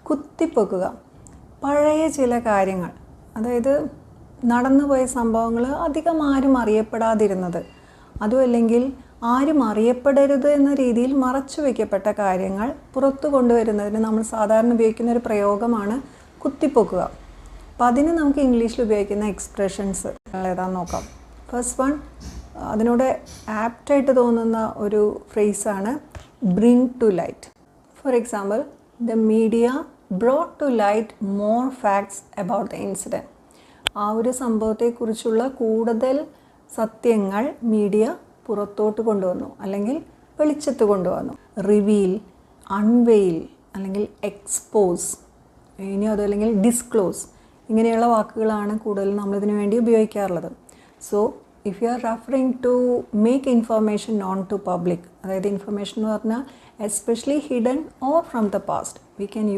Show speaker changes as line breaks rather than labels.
കുത്തിപ്പൊക്കുക. പഴയ ചില കാര്യങ്ങൾ, അതായത് നടന്നുപോയ സംഭവങ്ങൾ അധികം ആരും അറിയപ്പെടാതിരുന്നത്, അതുമല്ലെങ്കിൽ ആരും അറിയപ്പെടരുത് എന്ന രീതിയിൽ മറച്ചു വയ്ക്കപ്പെട്ട കാര്യങ്ങൾ പുറത്തു കൊണ്ടുവരുന്നതിന് നമ്മൾ സാധാരണ ഉപയോഗിക്കുന്ന ഒരു പ്രയോഗമാണ് കുത്തിപ്പൊക്കുക. അപ്പം അതിന് നമുക്ക് ഇംഗ്ലീഷിൽ ഉപയോഗിക്കുന്ന എക്സ്പ്രഷൻസ് ഏതാണെന്ന് നോക്കാം. ഫസ്റ്റ് വൺ, അതിനോട് ആപ്റ്റായിട്ട് തോന്നുന്ന ഒരു ഫ്രേസാണ് bring to light. For example, the media brought to light more facts about the incident. ആ ഒരു സംഭവത്തെക്കുറിച്ചുള്ള കൂടുതൽ സത്യങ്ങൾ മീഡിയ പുറത്തോട്ട് കൊണ്ടുവന്നു, അല്ലെങ്കിൽ വെളിച്ചത്ത് കൊണ്ടുവന്നു. റിവീൽ, അൺവെയിൽ, അല്ലെങ്കിൽ എക്സ്പോസ്, ഇനി അതല്ലെങ്കിൽ ഡിസ്ക്ലോസ്, ഇങ്ങനെയുള്ള വാക്കുകളാണ് കൂടുതൽ നമ്മളിതിനു വേണ്ടി ഉപയോഗിക്കാറുള്ളത്. So if you are referring to make information known to public, അതായത് ഇൻഫർമേഷൻ എന്ന് പറഞ്ഞാൽ especially hidden or from the past, we can use